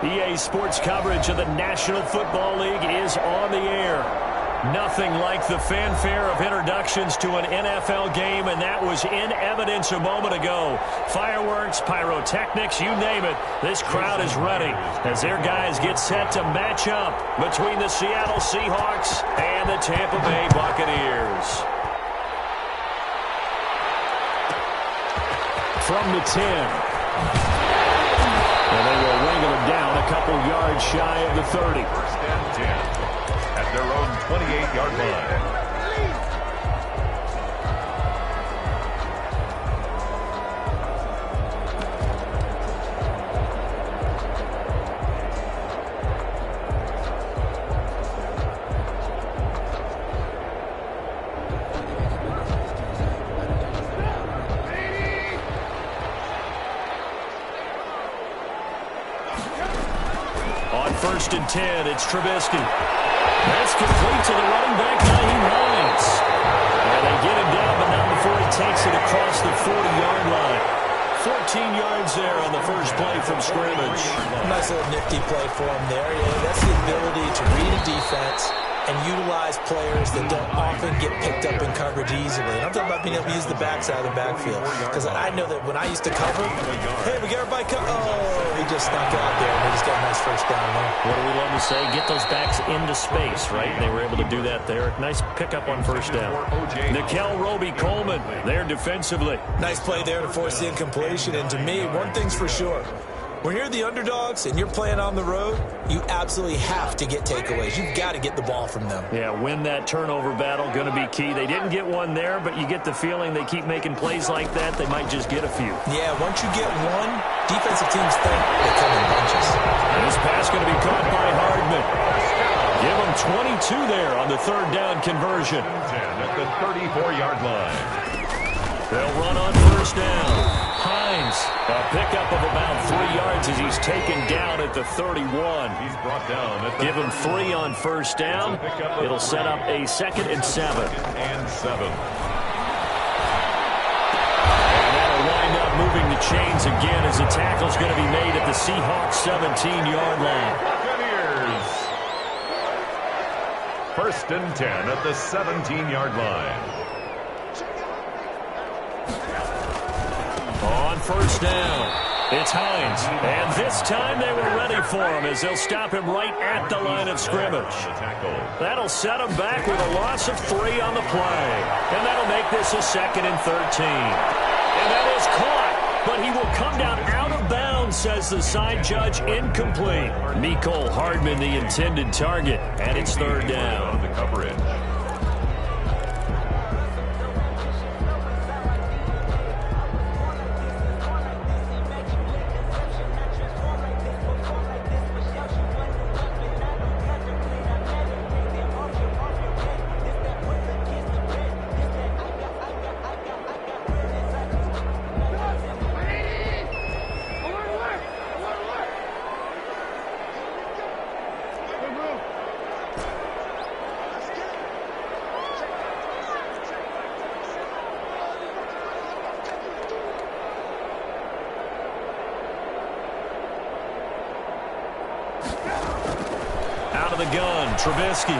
EA Sports coverage of the National Football League is on the air. Nothing like the fanfare of introductions to an NFL game, and that was in evidence a moment ago. Fireworks, pyrotechnics, you name it. This crowd is ready as their guys get set to match up between the Seattle Seahawks and the Tampa Bay Buccaneers. From the 10. And they will wrangle him down a couple yards shy of the 30. First and 10 at their own 28-yard line. First and 10, it's Trubisky. That's complete to the running back, Nyheim Hines. And they get him down, but not before he takes it across the 40-yard line. 14 yards there on the first play from scrimmage. Nice little nifty play for him there. Yeah, that's the ability to read a defense and utilize players that don't often get picked up in coverage easily. And I'm talking about being able to use the backside of the backfield. Because I know that when I used to cover, hey, we got everybody covered. Oh, he just snuck out there, and he just got a nice first down there. What do we love to say? Get those backs into space, right? They were able to do that there. Nice pickup on first down. Nikel Roby-Coleman there defensively. Nice play there to force the incompletion. And to me, one thing's for sure. When you're the underdogs and you're playing on the road, you absolutely have to get takeaways. You've got to get the ball from them. Yeah, win that turnover battle, going to be key. They didn't get one there, but you get the feeling they keep making plays like that, they might just get a few. Yeah, once you get one, defensive teams think they come in bunches. This pass going to be caught by Hardman. Give them 22 there on the third down conversion. 10 at the 34-yard line. They'll run on first down. Hines, a pickup of about 3 yards as he's taken down at the 31. He's brought down at the Give him 3 on first down. It'll set up a 2nd and 7. And 7. And that'll wind up moving the chains again as the tackle's going to be made at the Seahawks 17-yard line. Buccaneers. First and 10 at the 17-yard line. On first down, it's Hines. And this time they were ready for him as they'll stop him right at the line of scrimmage. That'll set him back with a loss of 3 on the play. And that'll make this a 2nd and 13. And that is caught, but he will come down out of bounds, says the side judge, incomplete. Mecole Hardman, the intended target, and it's 3rd down. The coverage. Out of the gun, Trubisky.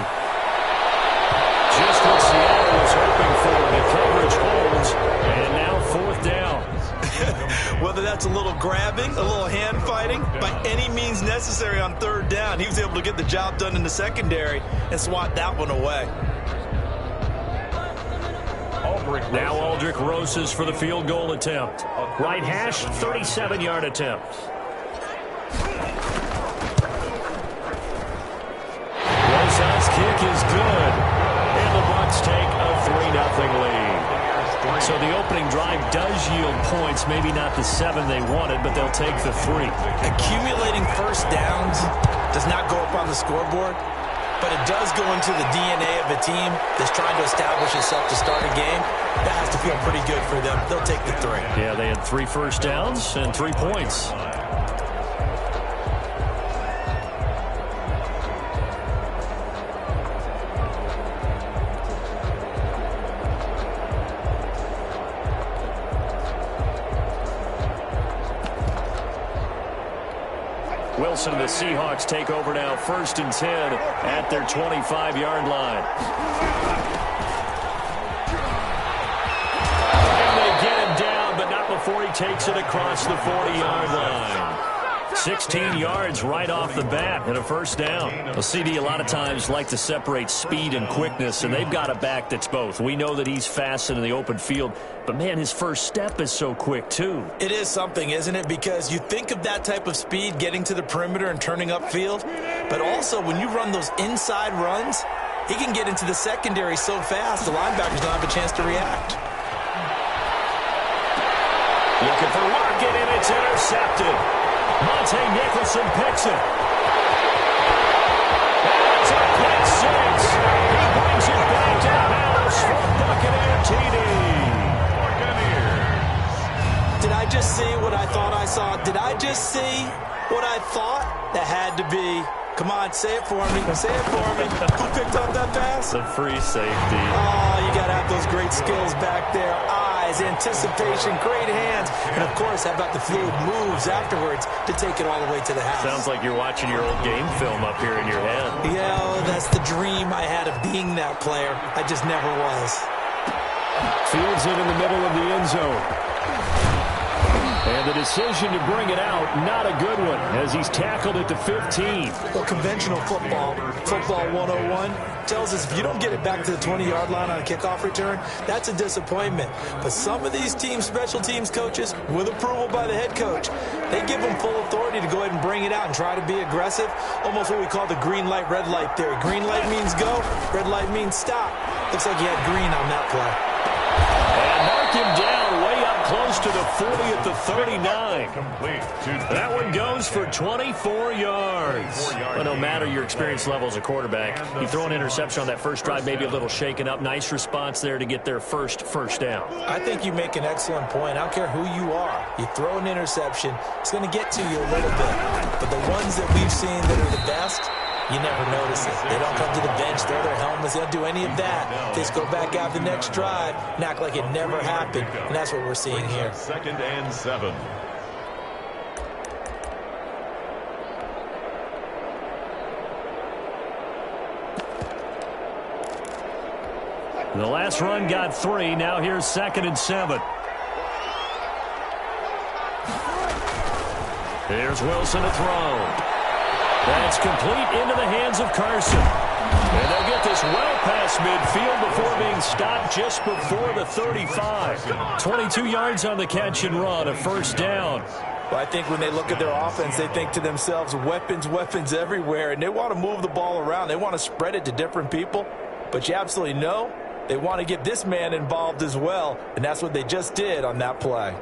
Just what Seattle was hoping for. The coverage holds, and now 4th down. Whether that's a little grabbing, a little hand fighting, by any means necessary on 3rd down, he was able to get the job done in the secondary and swat that one away. Now Aldrick Rosas for the field goal attempt. Right hash, 37-yard attempt. Rosas' kick is good. And the Bucs take a 3-0 lead. So the opening drive does yield points, maybe not the 7 they wanted, but they'll take the 3. Accumulating first downs does not go up on the scoreboard, but it does go into the DNA of a team that's trying to establish itself to start a game. That has to feel pretty good for them. They'll take the 3. Yeah, they had 3 first downs and 3 points. Wilson and the Seahawks take over now, 1st and 10 at their 25-yard line. And they get him down, but not before he takes it across the 40-yard line. 16 yards right off the bat and a 1st down. Well, CD, a lot of times like to separate speed and quickness, and they've got a back that's both. We know that he's fast in the open field, but, man, his first step is so quick, too. It is something, isn't it? Because you think of that type of speed getting to the perimeter and turning upfield, but also when you run those inside runs, he can get into the secondary so fast the linebackers don't have a chance to react. Looking for Lockett, and it's intercepted. Monte Nicholson picks it. That's a pick six. He brings it back to the house for Buccaneer TD. Did I just see what I thought I saw? Did I just see what I thought? That had to be. Come on, say it for me. Say it for me. Who picked up that pass? The free safety. Oh, you got to have those great skills back there. Eyes, anticipation, great hands. And, of course, how about the fluid moves afterwards to take it all the way to the house? Sounds like you're watching your old game film up here in your head. Yeah, that's the dream I had of being that player. I just never was. Fields it in the middle of the end zone. And the decision to bring it out, not a good one, as he's tackled at the 15. Well, conventional football 101, tells us if you don't get it back to the 20-yard line on a kickoff return, that's a disappointment. But some of these teams, special teams coaches, with approval by the head coach, they give them full authority to go ahead and bring it out and try to be aggressive, almost what we call the green light, red light theory. Green light means go, red light means stop. Looks like he had green on that play. And mark him down way up close to the 40 at the 39. That one goes for 24 yards. Well, no matter your experience level as a quarterback, you throw an interception on that first drive, maybe a little shaken up. Nice response there to get their first down. I think you make an excellent point. I don't care who you are. You throw an interception, it's going to get to you a little bit. But the ones that we've seen that are the best, you never notice it. They don't come to the bench, throw their helmets. They don't do any of that. They just go back out the next drive and act like it never happened. And that's what we're seeing here. 2nd and 7. The last run got 3. Now here's 2nd and 7. Here's Wilson to throw. That's complete into the hands of Carson. And they'll get this well past midfield before being stopped just before the 35. 22 yards on the catch and run, a 1st down. Well, I think when they look at their offense, they think to themselves, weapons everywhere, and they want to move the ball around. They want to spread it to different people. But you absolutely know they want to get this man involved as well, and that's what they just did on that play.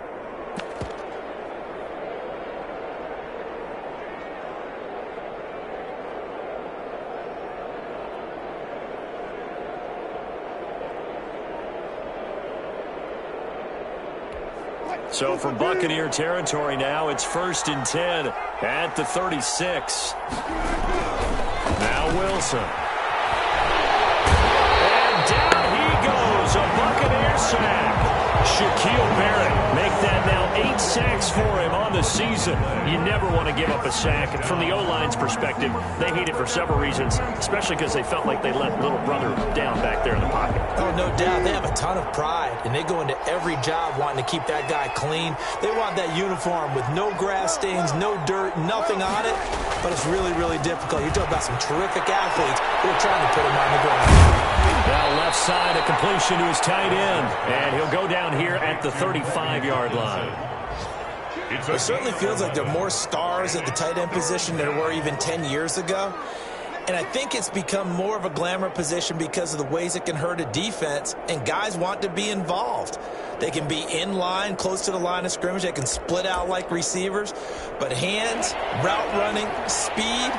So from Buccaneer territory now, it's 1st and 10 at the 36. Now Wilson. And down he goes, a Buccaneer sack. Shaquille Barrett make that now 8 sacks for him on the season. You never want to give up a sack. And from the O-line's perspective, they hate it for several reasons, especially because they felt like they let little brother down back there in the pocket. Oh, no doubt. They have a ton of pride, and they go into every job wanting to keep that guy clean. They want that uniform with no grass stains, no dirt, nothing on it. But it's really, really difficult. You're talking about some terrific athletes who are trying to put him on the ground. Now left side, a completion to his tight end. And he'll go down here at the 35-yard line. It certainly feels like there are more stars at the tight end position than there were even 10 years ago. And I think it's become more of a glamour position because of the ways it can hurt a defense, and guys want to be involved. They can be in line, close to the line of scrimmage. They can split out like receivers. But hands, route running, speed,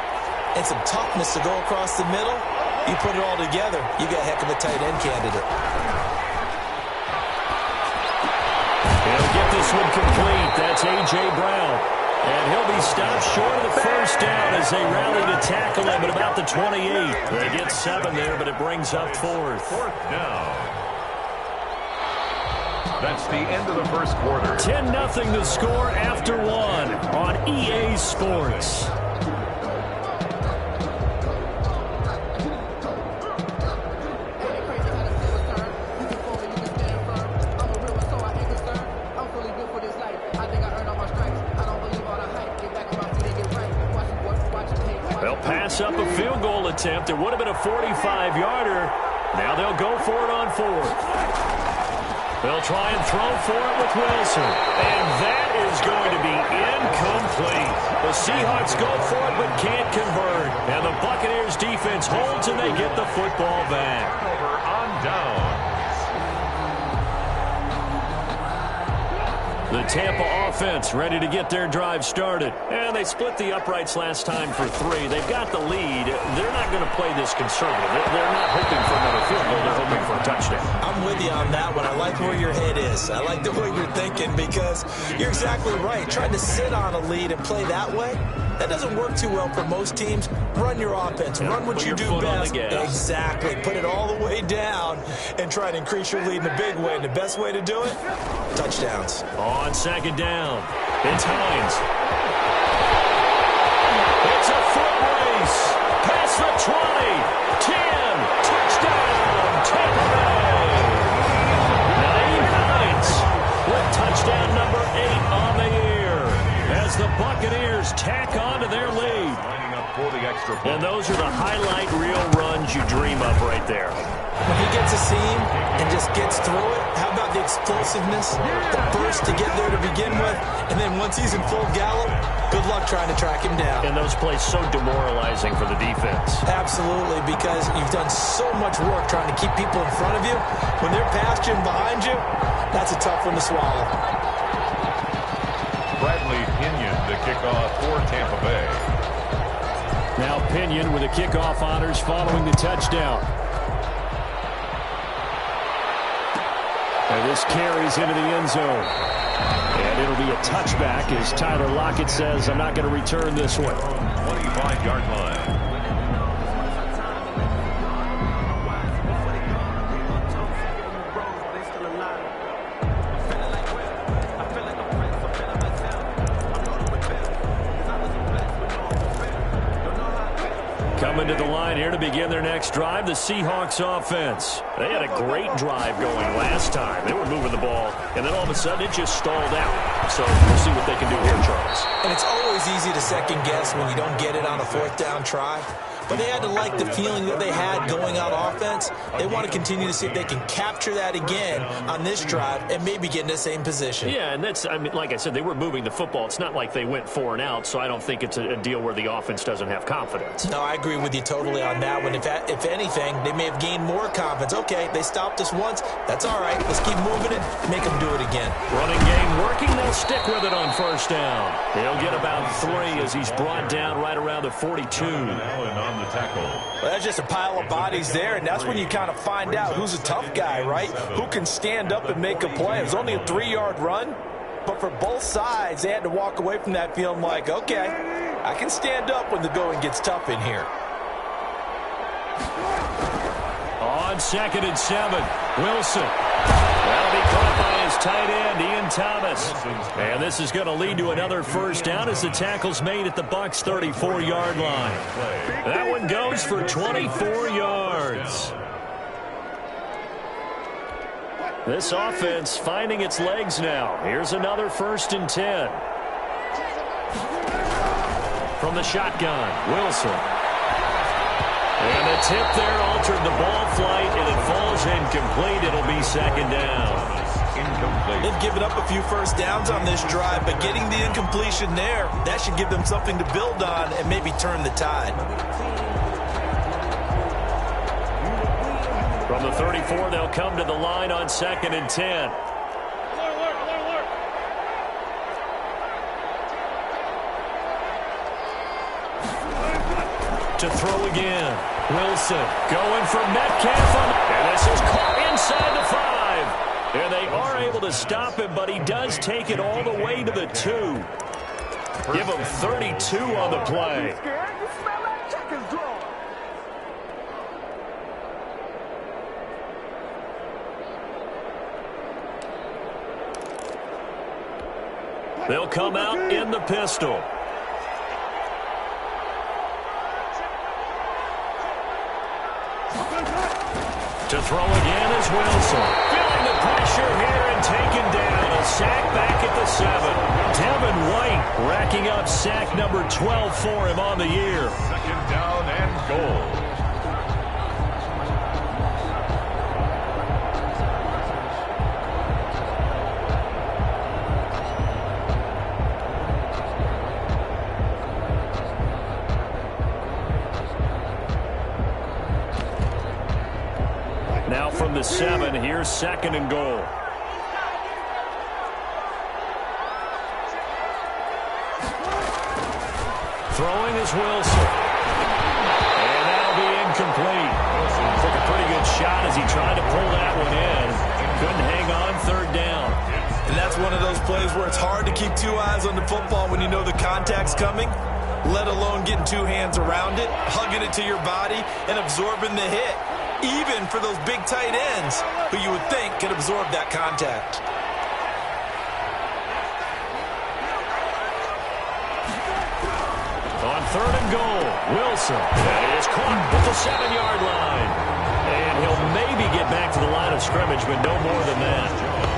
and some toughness to go across the middle, you put it all together, you got a heck of a tight end candidate. He'll get this one complete. That's A.J. Brown. And he'll be stopped short of the 1st down as they rally to tackle him at about the 28. They get 7 there, but it brings up 4th. 4th down. That's the end of the first quarter. 10-0 the score after 1 on EA Sports. attempt. It would have been a 45-yarder. Now they'll go for it on 4th. They'll try and throw for it with Wilson. And that is going to be incomplete. The Seahawks go for it but can't convert. And the Buccaneers defense holds and they get the football back. Over on down. The Tampa offense ready to get their drive started. And they split the uprights last time for 3. They've got the lead. They're not going to play this conservative. They're not hoping for another field goal. They're hoping for a touchdown. I'm with you on that one. I like where your head is. I like the way you're thinking because you're exactly right. Trying to sit on a lead and play that way, that doesn't work too well for most teams. Run your offense. Run what you do best. Exactly. Put it all the way down and try to increase your lead in a big way. And the best way to do it? Touchdowns. On 2nd down, it's Hines. It's a foot race. Past the 20. 10. Touchdown. Tampa Bay. Naeem Hines with touchdown number 8 on the year as the Buccaneers tack on to their lead. Lining up for the extra point. And those are the highlight reel runs you dream of right there. When he gets a seam and just gets through it, how about the explosiveness, the burst to get there to begin with, and then once he's in full gallop, good luck trying to track him down. And those plays so demoralizing for the defense. Absolutely, because you've done so much work trying to keep people in front of you. When they're past you and behind you, that's a tough one to swallow. Bradley Pinion, the kickoff for Tampa Bay. Now Pinion with the kickoff honors following the touchdown. And this carries into the end zone. And it'll be a touchback as Tyler Lockett says, I'm not going to return this one. 25-yard line. Coming to the line here to begin their next drive, the Seahawks offense. They had a great drive going last time. They were moving the ball, and then all of a sudden it just stalled out. So we'll see what they can do here, Charles. And it's always easy to second guess when you don't get it on a 4th down try. But they had to like the feeling that they had going on offense. They want to continue to see if they can capture that again on this drive and maybe get in the same position. Yeah, and that's, I mean, like I said, they were moving the football. It's not like they went 4 and out, so I don't think it's a deal where the offense doesn't have confidence. No, I agree with you totally on that one. If anything, they may have gained more confidence. Okay, they stopped us once. That's all right. Let's keep moving it. Make them do it again. Running game working. They'll stick with it on 1st down. He'll get about 3 as he's brought down right around the 42. Allen on the tackle. Well, that's just a pile of bodies there, and that's when you kind of find out who's a tough guy, right? Who can stand up and make a play. It was only a 3-yard run, but for both sides, they had to walk away from that feeling like, okay, I can stand up when the going gets tough in here. On 2nd and 7, Wilson. That'll be caught by his tight end, Ian Thomas. And this is going to lead to another 1st down as the tackle's made at the Bucs' 34-yard line. That one goes for 24 yards. This offense finding its legs now. Here's another 1st and 10. From the shotgun, Wilson. And the tip there altered the ball flight, and it falls incomplete. It'll be 2nd down. Incomplete. They've given up a few 1st downs on this drive, but getting the incompletion there, that should give them something to build on and maybe turn the tide. From the 34, they'll come to the line on 2nd and 10. To throw again. Wilson going for Metcalf. And this is caught inside the 5. And they are able to stop him, but he does take it all the way to the 2. Give him 32 on the play. They'll come out in the pistol. To throw again is Wilson. Feeling the pressure here and taken down. A sack back at the 7. Devin White racking up sack number 12 for him on the year. 2nd down and goal. the 7. Here's 2nd and goal. Throwing is Wilson. And that'll be incomplete. Took a pretty good shot as he tried to pull that one in. Couldn't hang on 3rd down. And that's one of those plays where it's hard to keep 2 eyes on the football when you know the contact's coming, let alone getting 2 hands around it, hugging it to your body, and absorbing the hit, even for those big tight ends who you would think could absorb that contact. On 3rd and goal, Wilson. That is caught at the 7-yard line. And he'll maybe get back to the line of scrimmage, but no more than that.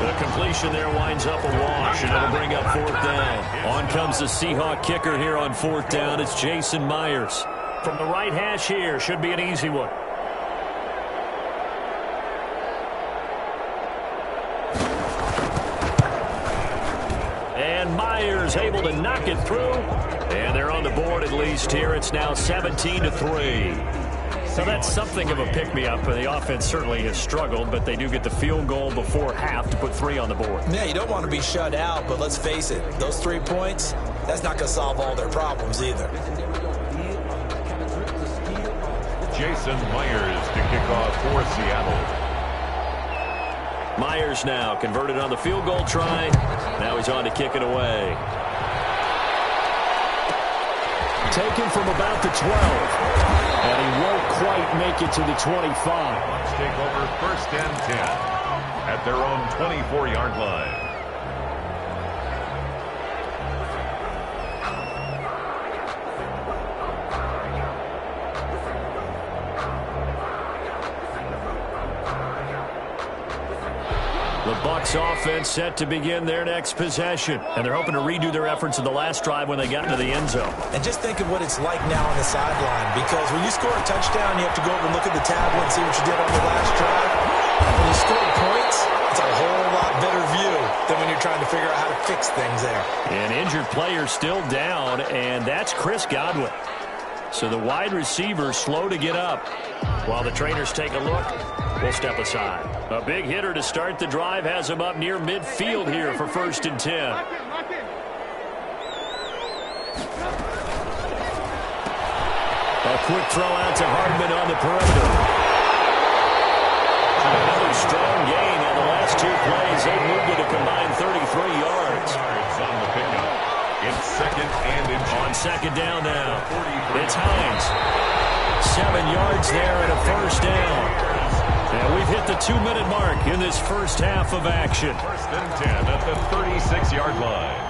The completion there winds up a wash, and it'll bring up 4th down. On comes the Seahawk kicker here on 4th down. It's Jason Myers. From the right hash here, should be an easy one. And Myers able to knock it through. And they're on the board at least here. It's now 17-3. So that's something of a pick-me-up. The offense certainly has struggled, but they do get the field goal before half to put 3 on the board. Yeah, you don't want to be shut out, but let's face it, those 3 points, that's not going to solve all their problems either. Jason Myers to kick off for Seattle. Myers now converted on the field goal try. Now he's on to kick it away. Taken from about the 12. And he won't quite make it to the 25. Let's take over 1st and 10 at their own 24-yard line. The Bucs offense set to begin their next possession. And they're hoping to redo their efforts in the last drive when they got into the end zone. And just think of what it's like now on the sideline, because when you score a touchdown, you have to go over and look at the tablet and see what you did on the last drive. When you score points, it's a whole lot better view than when you're trying to figure out how to fix things there. An injured player still down, and that's Chris Godwin. So the wide receiver slow to get up. While the trainers take a look, we'll step aside. A big hitter to start the drive has him up near midfield here for 1st and 10. A quick throw out to Hardman on the perimeter. Another strong gain on the last 2 plays. They've moved it a combined 33 yards. On the pickup. It's 2nd and inches. On 2nd down now. It's Hines. 7 yards there and a 1st down. And we've hit the 2-minute mark in this first half of action. 1st and 10 at the 36-yard line.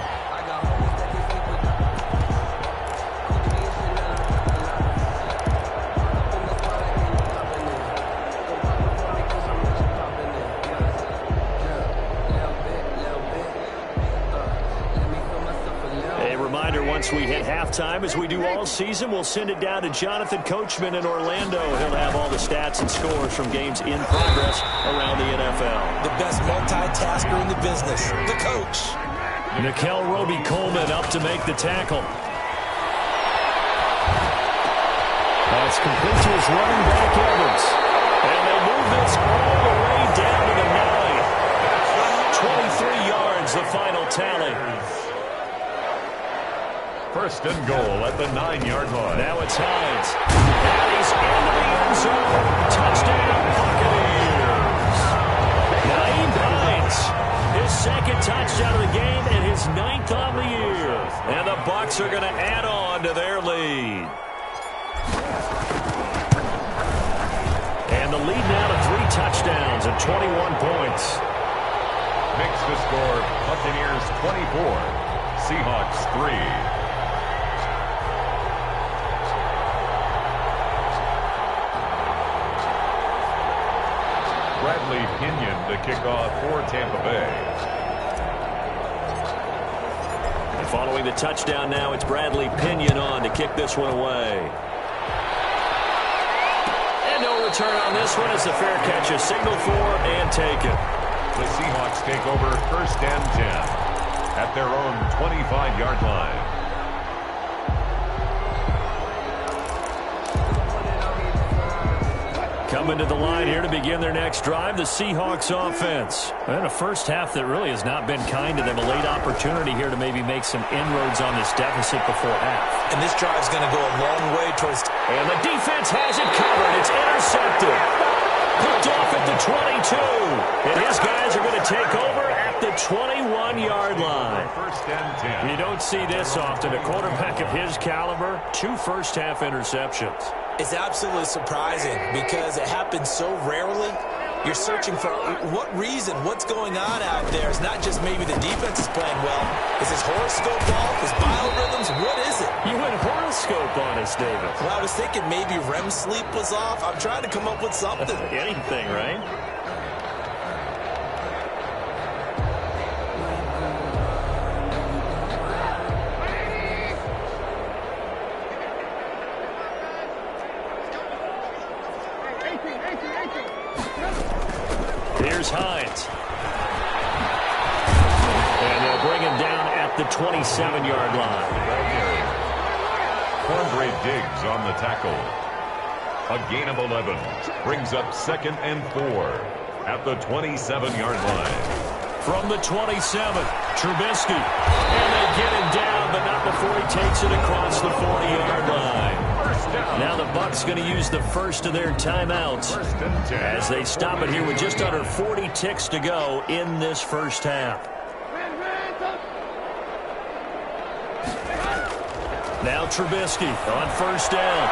Once we hit halftime, as we do all season, we'll send it down to Jonathan Coachman in Orlando. He'll have all the stats and scores from games in progress around the NFL. The best multitasker in the business, the coach. Nickel Roby-Coleman up to make the tackle. That's complete to his running back, Evans. And they move this all the way down to the 9. 23 yards, the final tally. 1st and goal at the 9-yard line. Now it's Hines. And he's into the end zone. Touchdown, Buccaneers. Naeem Hines, his 2nd touchdown of the game and his 9th on the year. And the Bucs are going to add on to their lead. And the lead now to 3 touchdowns and 21 points. Makes the score Buccaneers 24, Seahawks 3. Bradley Pinion to kick off for Tampa Bay. And following the touchdown now, it's Bradley Pinion on to kick this one away. And no return on this one as the fair catch is signaled for and taken. The Seahawks take over 1st and 10 at their own 25-yard line. Coming to the line here to begin their next drive, the Seahawks offense. And a first half that really has not been kind to them. A late opportunity here to maybe make some inroads on this deficit before half. And this drive's going to go a long way towards... And the defense has it covered. It's intercepted. Picked off at the 22. And his guys are going to take over at the 21-yard line. First and 10. You don't see this often. A quarterback of his caliber, 2 first-half interceptions. It's absolutely surprising because it happens so rarely. You're searching for what reason, what's going on out there. It's not just maybe the defense is playing well. Is his horoscope off? His biorhythms? What is it? You went horoscope on us, David. Well, I was thinking maybe REM sleep was off. I'm trying to come up with something. Anything, right? Here's Hines. And they'll bring him down at the 27-yard line. Andre Diggs on the tackle. A gain of 11. Brings up 2nd and 4 at the 27-yard line. From the 27, Trubisky. And they get him down, but not before he takes it across the 40-yard line. Now the Bucs going to use the first of their timeouts as they stop it here with just under 40 ticks to go in this first half. Now Trubisky on first down.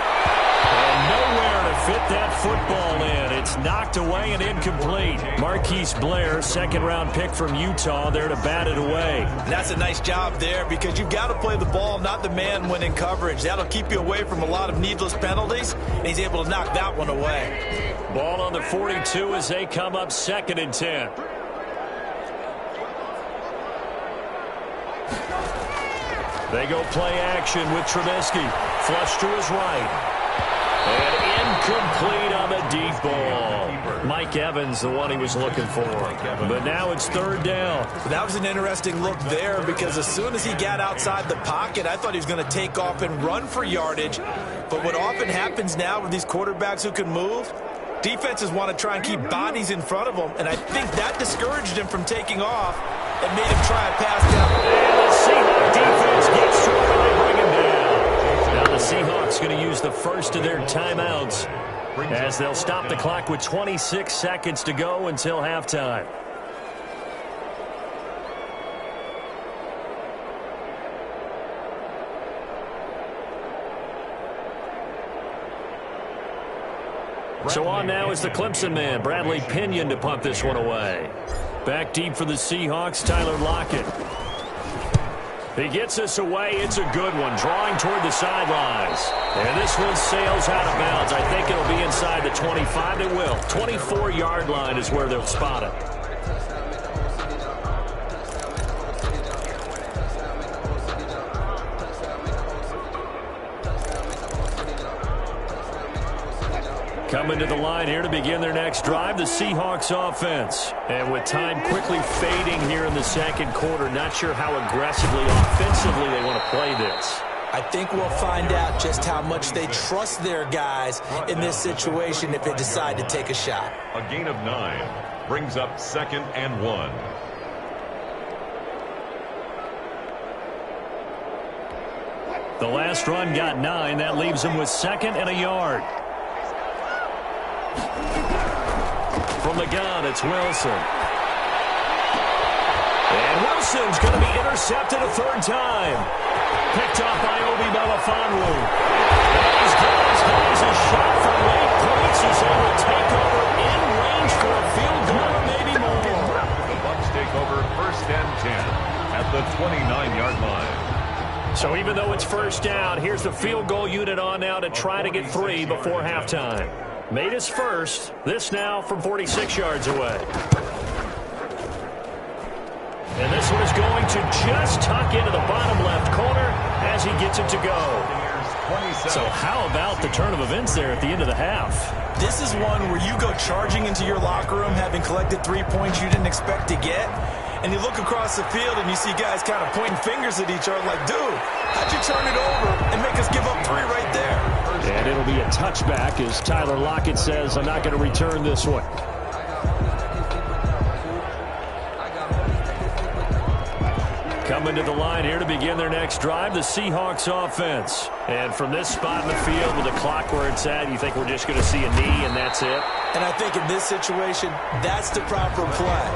And nowhere to fit that football in. It's knocked away and incomplete. Marquise Blair, second-round pick from Utah, there to bat it away. And that's a nice job there because you've got to play the ball, not the man when in coverage. That'll keep you away from a lot of needless penalties, and he's able to knock that one away. Ball on the 42 as they come up 2nd and 10. They go play action with Trubisky. Flush to his right. And incomplete on the deep ball. Mike Evans, the one he was looking for. But now it's 3rd down. That was an interesting look there because as soon as he got outside the pocket, I thought he was going to take off and run for yardage. But what often happens now with these quarterbacks who can move, defenses want to try and keep bodies in front of them. And I think that discouraged him from taking off and made him try a pass down. And the Seahawks defense gets to him and they bring him down. Now the Seahawks going to use the first of their timeouts as they'll stop the clock with 26 seconds to go until halftime. So on now is the Clemson man, Bradley Pinion, to punt this one away. Back deep for the Seahawks, Tyler Lockett. He gets us away. It's a good one, drawing toward the sidelines. And this one sails out of bounds. I think it'll be inside the 25. It will. 24-yard line is where they'll spot it. Coming to the line here to begin their next drive, the Seahawks offense. And with time quickly fading here in the second quarter, not sure how aggressively, offensively they want to play this. I think we'll find out just how much they trust their guys in this situation if they decide to take a shot. A gain of 9 brings up 2nd and 1. The last run got 9. That leaves them with 2nd and a yard. From the gun, it's Wilson. And Wilson's going to be intercepted a 3rd time. Picked off by Obi Melifonwu. And he's got a shot from late points as they will take over in range for a field goal or maybe more. The Bucs take over 1st and 10 at the 29-yard line. So even though it's 1st down, here's the field goal unit on now to try to get 3 before halftime. Made his first. This now from 46 yards away. And this one is going to just tuck into the bottom left corner as he gets it to go. So how about the turn of events there at the end of the half? This is one where you go charging into your locker room having collected 3 points you didn't expect to get. And you look across the field and you see guys kind of pointing fingers at each other like, dude, how'd you turn it over and make us give up 3 right there? And it'll be a touchback as Tyler Lockett says, I'm not going to return this one. Coming to the line here to begin their next drive, the Seahawks offense. And from this spot in the field with the clock where it's at, you think we're just going to see a knee and that's it? And I think in this situation, that's the proper play.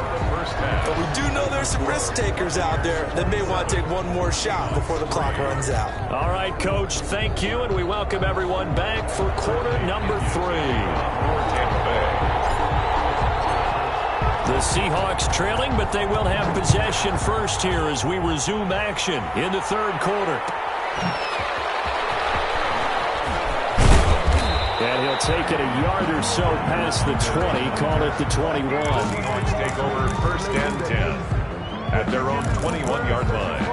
But we do know there's some risk takers out there that may want to take one more shot before the clock runs out. All right, Coach, thank you, and we welcome everyone back for quarter number 3. The Seahawks trailing, but they will have possession first here as we resume action in the third quarter. And he'll take it a yard or so past the 20, call it the 21. The Seahawks take over first and 10 at their own 21-yard line.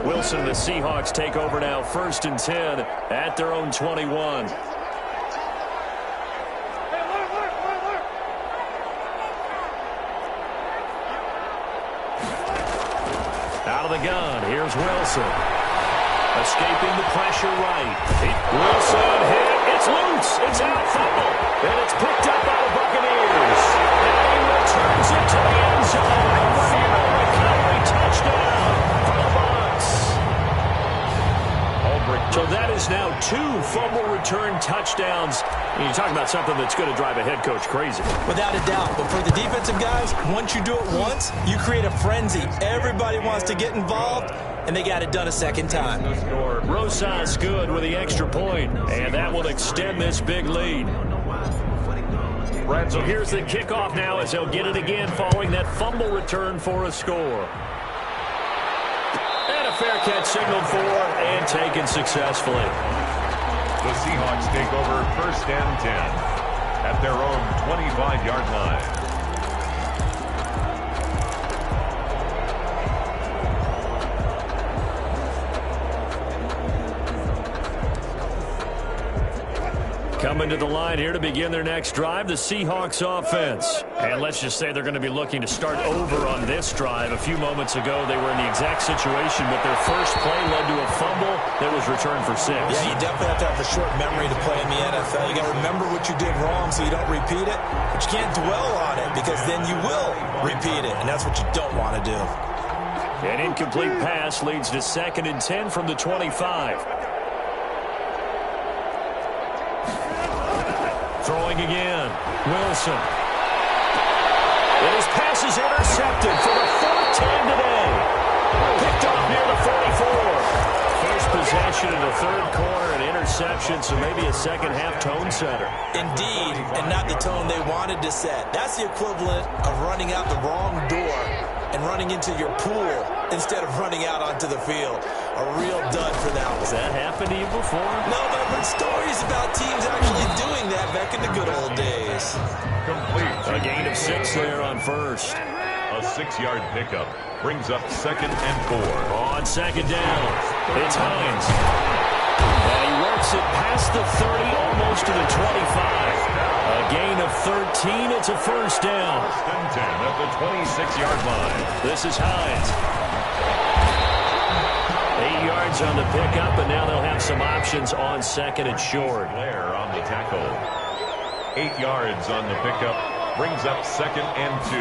Wilson and the Seahawks take over now first and 10 at their own 21. Out of the gun, here's Wilson. Escaping the pressure right. Wilson hit. It's loose. It's out. Fumble. And it's picked up by the Buccaneers. And he returns it to the end zone. Field recovery touchdown for the Bucs. So that is now 2 fumble return touchdowns. You're talking about something that's going to drive a head coach crazy. Without a doubt. But for the defensive guys, once you do it once, you create a frenzy. Everybody wants to get involved, and they got it done a second time. Rosas good with the extra point, and that will extend this big lead. So here's the kickoff now as they'll get it again following that fumble return for a score. And a fair catch signaled for and taken successfully. The Seahawks take over first and 10 at their own 25-yard line. Coming to the line here to begin their next drive, the Seahawks offense. And let's just say they're going to be looking to start over on this drive. A few moments ago, they were in the exact situation, but their first play led to a fumble that was returned for 6. Yeah, you definitely have to have a short memory to play in the NFL. You got to remember what you did wrong so you don't repeat it, but you can't dwell on it because then you will repeat it, and that's what you don't want to do. An incomplete pass leads to 2nd and 10 from the 25. Throwing again. Wilson. And his pass is intercepted for the 4th time today. Picked off near the 44. First possession in the third quarter, an interception, so maybe a second-half tone setter. Indeed, and not the tone they wanted to set. That's the equivalent of running out the wrong door and running into your pool instead of running out onto the field. A real dud for that one. Has that happened to you before? No, but I've heard stories about teams actually doing that back in the good old days. Complete. A gain of 6 there on first. A 6-yard pickup brings up 2nd and 4. On 2nd down, it's Hines. And he works it past the 30, almost to the 25. A gain of 13, it's a first down. 1st and 10 at the 26-yard line. This is Hines. 8 yards on the pickup, and now they'll have some options on 2nd and short. Blair on the tackle. 8 yards on the pickup brings up 2nd and 2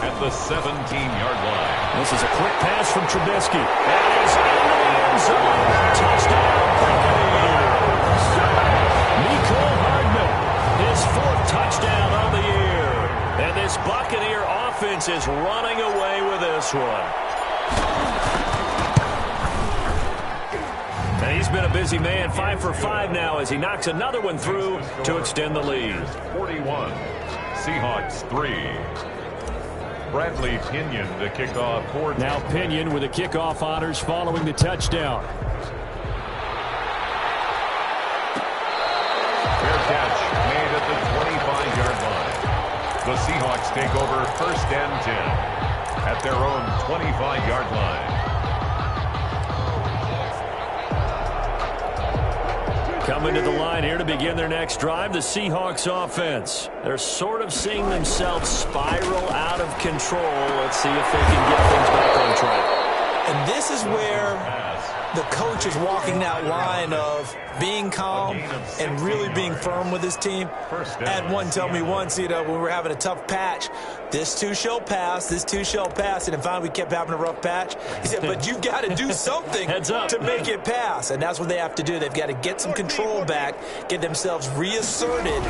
at the 17-yard line. This is a quick pass from Trubisky. And he's into the end zone. Touchdown, Buccaneers. Mecole Hardman, his 4th touchdown of the year. And this Buccaneer offense is running away with this one. And he's been a busy man, 5 for 5 now as he knocks another one through to extend the lead. 41, Seahawks 3. Bradley Pinion to kick off for. Now Pinion with the kickoff honors following the touchdown. Fair catch made at the 25-yard line. The Seahawks take over first and 10 at their own 25-yard line. Coming to the line here to begin their next drive, the Seahawks offense. They're sort of seeing themselves spiral out of control. Let's see if they can get things back on track. And this is where the coach is walking that line of being calm and really being firm with his team. I had one tell me once, when we were having a tough patch, this too shall pass, this too shall pass. And finally we kept having a rough patch. He said, but you got to do something to make it pass. And that's what they have to do. They've got to get some control back, get themselves reasserted,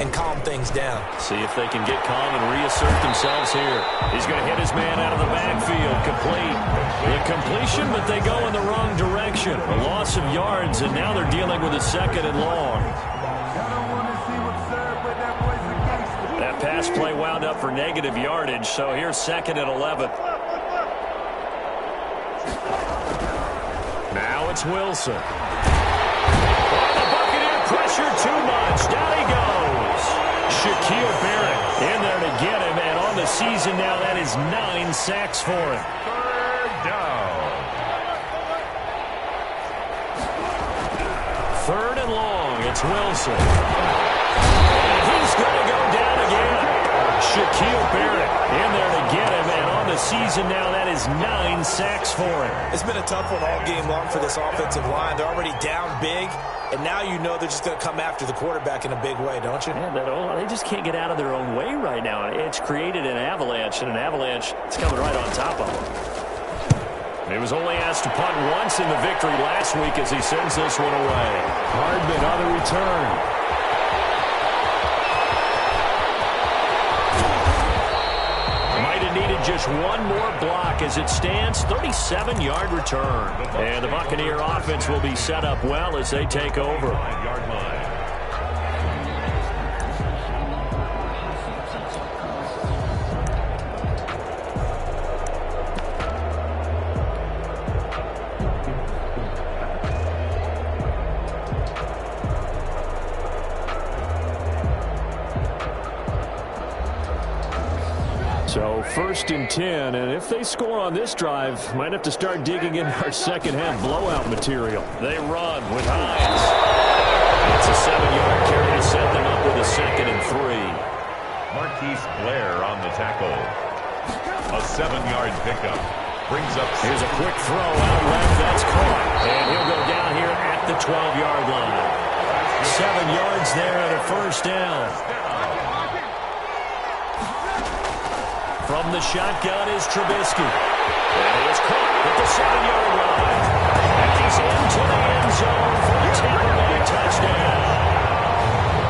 and calm things down. See if they can get calm and reassert themselves here. He's going to hit his man out of the backfield. Complete. The completion, but they go in the wrong direction. A loss of yards, and now they're dealing with a second and long. That pass play wound up for negative yardage, so here's second and 11. Now it's Wilson. Oh, the Buccaneer pressure too much. Down he goes. Shaquille Barrett in there to get him, and on the season now, that is 9 sacks for him. Third down. Third and long, it's Wilson. And he's going to go down again. Shaquille Barrett in there to get him, and on the season now, that is 9 sacks for him. It's been a tough one all game long for this offensive line. They're already down big, and now you know they're just going to come after the quarterback in a big way, don't you? Man, they just can't get out of their own way right now. It's created an avalanche, and an avalanche is coming right on top of them. He was only asked to punt once in the victory last week as he sends this one away. Hardman on the return. Might have needed just one more block as it stands. 37-yard return. And the Buccaneer offense will be set up well as they take over. 5-yard line. So first and 10, and if they score on this drive, might have to start digging in our second half blowout material. They run with Hines. It's a 7-yard carry to set them up with a second and 3. Marquise Blair on the tackle. A 7-yard pickup. Brings up. Here's a quick throw out left. That's caught. And he'll go down here at the 12-yard line. 7 yards there and a first down. From the shotgun is Trubisky. And he is caught at the 7-yard line. And he's into the end zone for a Tampa Bay touchdown.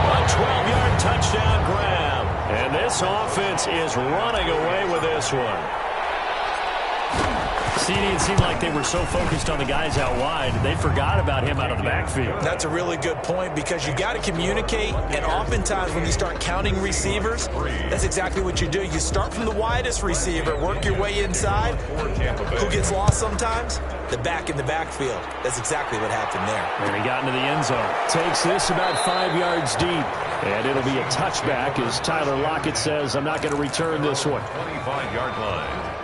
A 12-yard touchdown grab. And this offense is running away with this one. It seemed like they were so focused on the guys out wide, they forgot about him out of the backfield. That's a really good point because you got to communicate, and oftentimes when you start counting receivers, that's exactly what you do. You start from the widest receiver, work your way inside. Who gets lost sometimes? The back in the backfield. That's exactly what happened there. And he got into the end zone. Takes this about 5 yards deep. And it'll be a touchback as Tyler Lockett says, I'm not going to return this one. 25-yard line.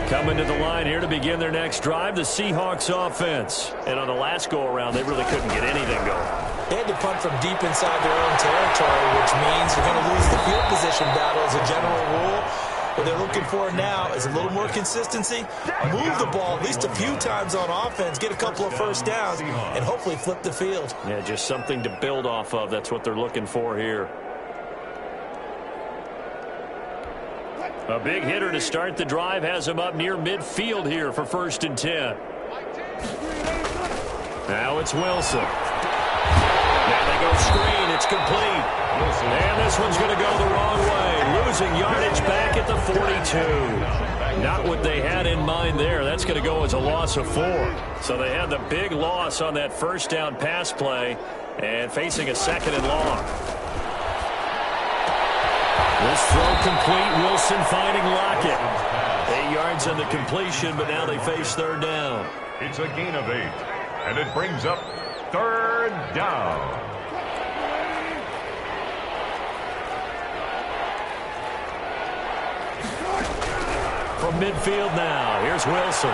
Coming to the line here to begin their next drive, the Seahawks offense. And on the last go-around, they really couldn't get anything going. They had to punt from deep inside their own territory, which means you're going to lose the field position battle as a general rule. What they're looking for now is a little more consistency, move the ball at least a few times on offense, get a couple of first downs, and hopefully flip the field. Yeah, just something to build off of. That's what they're looking for here. A big hitter to start the drive has him up near midfield here for first and 10. Now it's Wilson. Now they go screen. It's complete. And this one's going to go the wrong way. Losing yardage back at the 42. Not what they had in mind there. That's going to go as a loss of 4. So they had the big loss on that first down pass play and facing a second and long. This throw complete. Wilson finding Lockett. 8 yards on the completion, but now they face third down. It's a gain of 8, and it brings up third down. From midfield now, here's Wilson.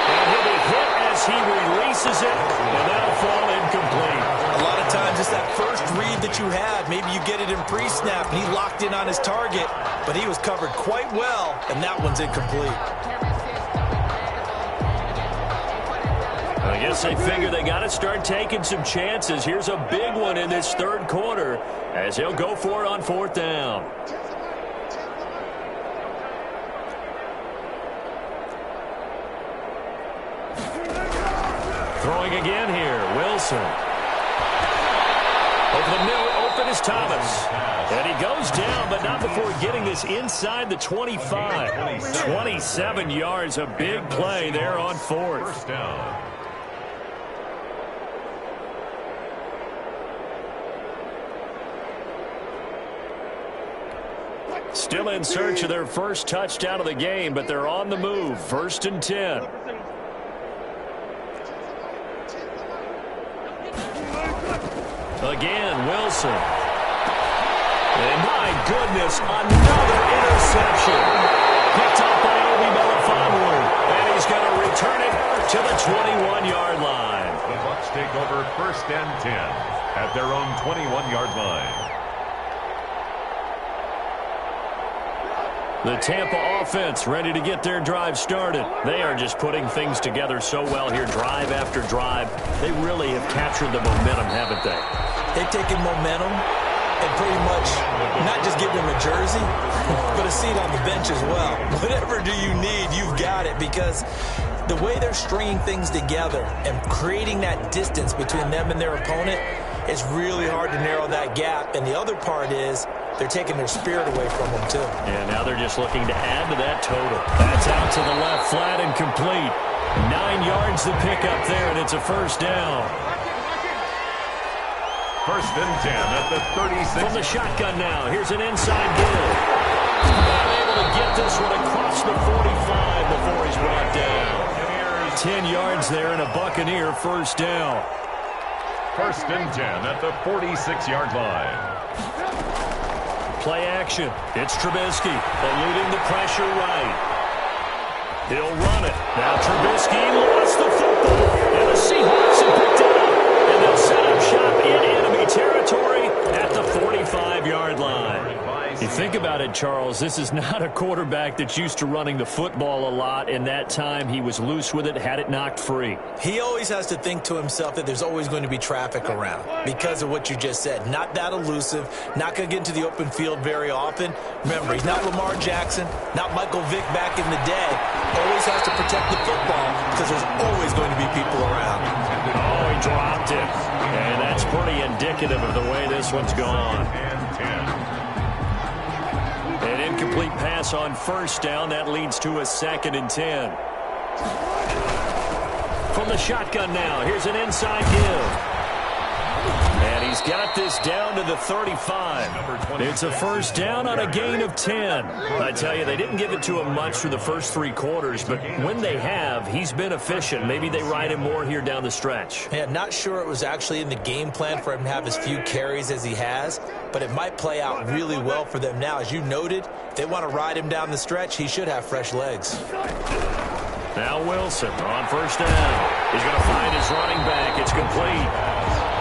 And he'll be hit as he releases it, and that'll fall incomplete. A lot of times just that first read that you had. Maybe you get it in pre-snap, and he locked in on his target, but he was covered quite well, and that one's incomplete. I guess they figure they got to start taking some chances. Here's a big one in this third quarter as he'll go for it on fourth down. Throwing again here, Wilson. Over the middle, open is Thomas. And he goes down, but not before getting this inside the 25. 27 yards, a big play there on fourth. First down. Still in search of their first touchdown of the game, but they're on the move. First and 10. Again, Wilson. And my goodness, another interception. Picked up by Obi Melifonwu. And he's going to return it to the 21-yard line. The Bucs take over first and 10 at their own 21-yard line. The Tampa offense ready to get their drive started. They are just putting things together so well here, drive after drive. They really have captured the momentum, haven't they? They've taken momentum and pretty much not just give them a jersey, but a seat on the bench as well. Whatever do you need, you've got it, because the way they're stringing things together and creating that distance between them and their opponent, it's really hard to narrow that gap. And the other part is they're taking their spirit away from them, too. And now they're just looking to add to that total. That's out to the left, flat and complete. 9 yards to pick up there, and it's a first down. First and 10 at the 36. From the shotgun now, here's an inside Gill. Not able to get this one across the 45 before he's brought down. 10 yards there and a Buccaneer first down. First and 10 at the 46-yard line. Play action. It's Trubisky eluding the pressure right. He'll run it. Now Trubisky lost the football. And the Seahawks have picked it up. And they'll set up shop in enemy territory at the 45-yard line. You think about it, Charles, this is not a quarterback that's used to running the football a lot. In that time, he was loose with it, had it knocked free. He always has to think to himself that there's always going to be traffic around because of what you just said. Not that elusive, not going to get into the open field very often. Remember, he's not Lamar Jackson, not Michael Vick back in the day. Always has to protect the football because there's always going to be people around. Oh, he dropped it. And that's pretty indicative of the way this one's gone. An incomplete pass on first down. That leads to a second and 10. From the shotgun now, here's an inside give. And he's got this down to the 35. It's a first down on a gain of 10. I tell you, they didn't give it to him much for the first 3 quarters, but when they have, he's been efficient. Maybe they ride him more here down the stretch. Yeah, not sure it was actually in the game plan for him to have as few carries as he has, but it might play out really well for them now. As you noted, if they want to ride him down the stretch, he should have fresh legs. Now Wilson on first down. He's going to find his running back. It's complete.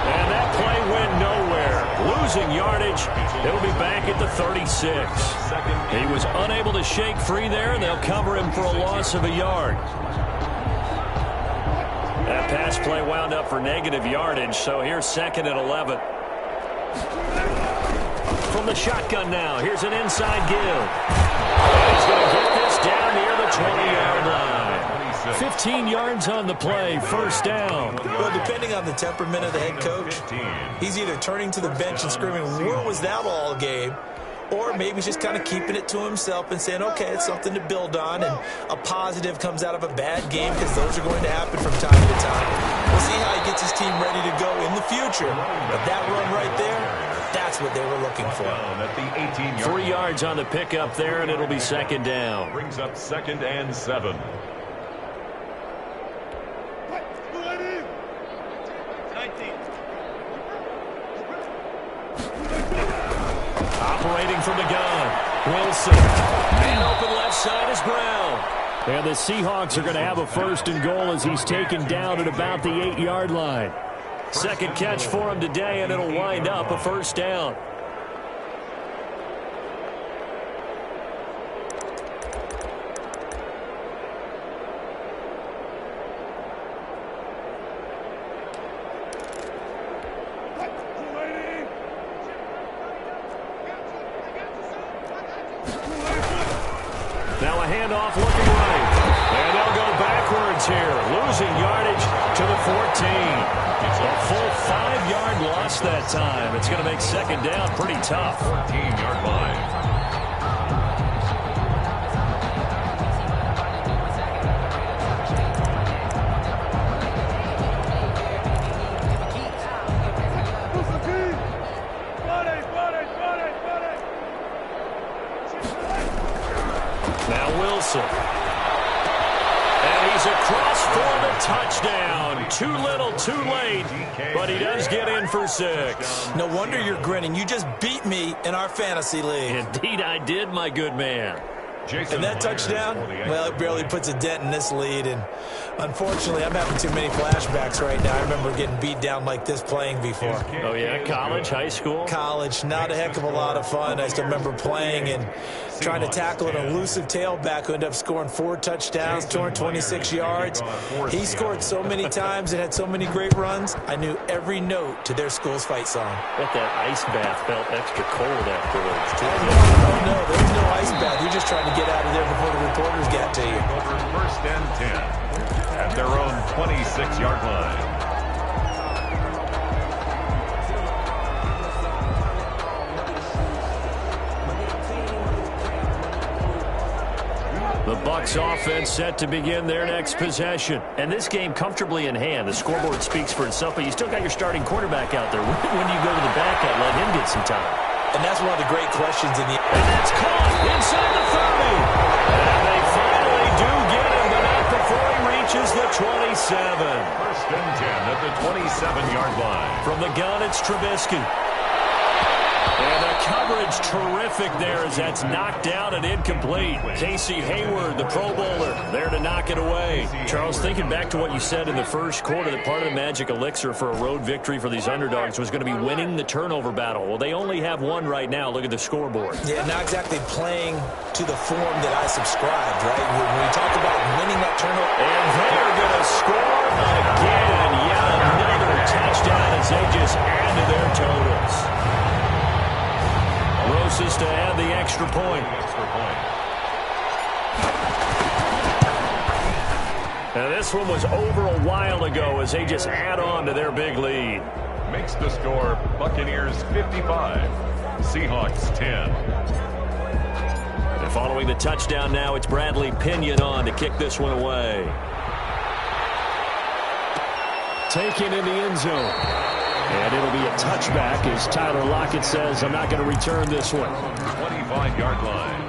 And that play went nowhere. Losing yardage. He'll be back at the 36. He was unable to shake free there, and they'll cover him for a loss of a yard. That pass play wound up for negative yardage, so here's second and 11. From the shotgun now, here's an inside give. And he's going to get this down near the 20-yard line. 15 yards on the play, first down. Well, depending on the temperament of the head coach, he's either turning to the bench and screaming, "Where was that all game?" Or maybe he's just kind of keeping it to himself and saying, okay, it's something to build on, and a positive comes out of a bad game because those are going to happen from time to time. We'll see how he gets his team ready to go in the future. But that run right there, that's what they were looking for. At the 18-yard 3 yards on the pickup there, and it'll be second down. brings up second and 7. Operating from the gun, Wilson. Man open left side is Brown. And the Seahawks are going to have a first and goal as he's taken down at about the 8-yard line. Second catch for him today, and it'll wind up a first down. Now a handoff looking right. And they'll go backwards here. Losing yardage to the 14. It's a full 5-yard loss that time. It's going to make second down pretty tough. 14-yard line. And he's across for the touchdown. Too little, too late, but he does get in for 6. No wonder you're grinning. You just beat me in our fantasy league. Indeed I did, my good man. And that touchdown, well, it barely puts a dent in this lead. And unfortunately, I'm having too many flashbacks right now. I remember getting beat down like this playing before. Oh, yeah? College, high school? College. Not a heck of a lot of fun. I still remember playing and trying to tackle an elusive tailback who ended up scoring 4 touchdowns, 226 yards. He scored so many times and had so many great runs, I knew every note to their school's fight song. Bet that ice bath felt extra cold afterwards, too. Oh, no, there's no ice bath. You're just trying to get out of there before the reporters get to you. Over first and 10 at their own 26-yard line. The Bucs offense set to begin their next possession. And this game comfortably in hand. The scoreboard speaks for itself, but you still got your starting quarterback out there. When do you go to the backup, let him get some time? And that's one of the great questions in the... And that's caught inside the 30. And they finally do get him, but not before he reaches the 27. First and 10 at the 27-yard line. From the gun, it's Trubisky. And the coverage terrific there as that's knocked down and incomplete. Casey Hayward, the Pro Bowler, there to knock it away. Charles, thinking back to what you said in the first quarter, that part of the magic elixir for a road victory for these underdogs was going to be winning the turnover battle. Well, they only have one right now. Look at the scoreboard. Yeah, not exactly playing to the form that I subscribed, right? When we talk about winning that turnover. And they're going to score again. Yet another touchdown as they just add to their totals. Roses to add the extra point. Now this one was over a while ago as they just add on to their big lead. Makes the score Buccaneers 55, Seahawks 10. And following the touchdown now, it's Bradley Pinion on to kick this one away. Taken in the end zone. And it'll be a touchback as Tyler Lockett says, I'm not going to return this one. 25-yard line.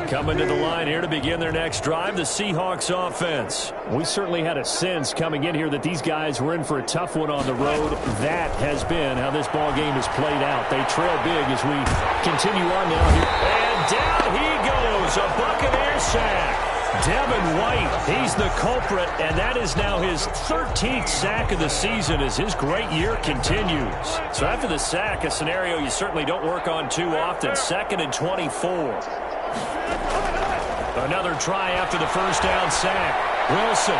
Coming to the line here to begin their next drive, the Seahawks offense. We certainly had a sense coming in here that these guys were in for a tough one on the road. That has been how this ball game has played out. They trail big as we continue on now here. And down he goes, a Buccaneer sack. Devin White, he's the culprit, and that is now his 13th sack of the season as his great year continues. So after the sack, a scenario you certainly don't work on too often. 2nd and 24. Another try after the first down sack. Wilson.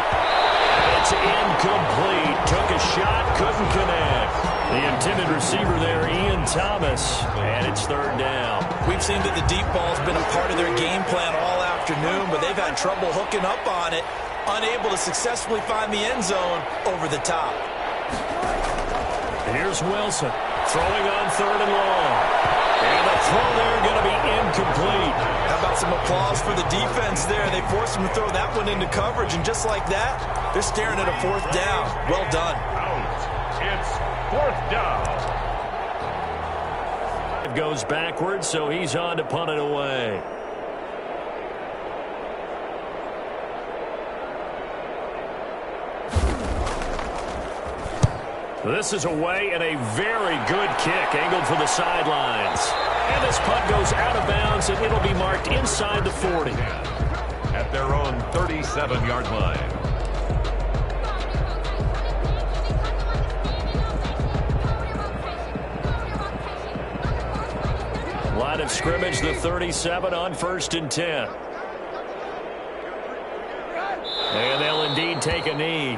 It's incomplete. Took a shot, couldn't connect. The intended receiver there, Ian Thomas, and it's 3rd down. We've seen that the deep ball's been a part of their game plan all afternoon, but they've had trouble hooking up on it, unable to successfully find the end zone over the top. Here's Wilson throwing on 3rd and long. And the throw there going to be incomplete. How about some applause for the defense there? They forced him to throw that one into coverage, and just like that, they're staring at a 4th down. Well done. Out. It's 4th down. It goes backwards, so he's on to punt it away. This is away and a very good kick angled for the sidelines. And this punt goes out of bounds, and it'll be marked inside the 40. At their own 37-yard line. Line of scrimmage, the 37 on 1st and 10. And they'll indeed take a knee.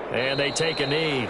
And they take a knee.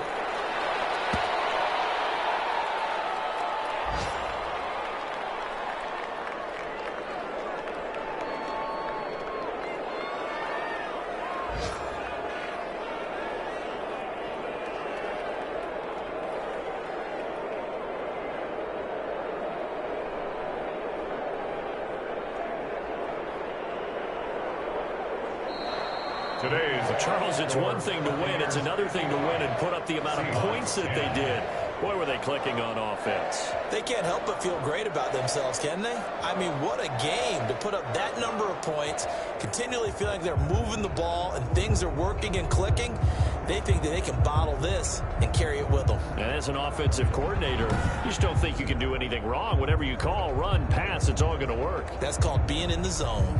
Charles, it's one thing to win. It's another thing to win and put up the amount of points that they did. Boy, were they clicking on offense. They can't help but feel great about themselves, can they? I mean, what a game to put up that number of points, continually feeling like they're moving the ball and things are working and clicking. They think that they can bottle this and carry it with them. And as an offensive coordinator, you just don't think you can do anything wrong. Whatever you call, run, pass, it's all going to work. That's called being in the zone.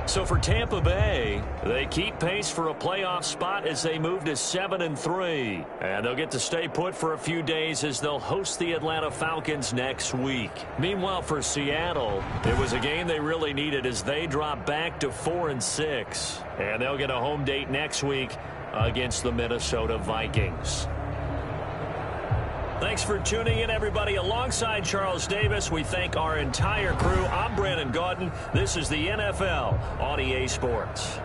So for Tampa Bay, they keep pace for a playoff spot as they move to 7-3. And they'll get to stay put for a few days as they'll host the Atlanta Falcons next week. Meanwhile, for Seattle, it was a game they really needed as they drop back to 4-6. And they'll get a home date next week against the Minnesota Vikings. Thanks for tuning in, everybody. Alongside Charles Davis, we thank our entire crew. I'm Brandon Gaudin. This is the NFL on EA Sports.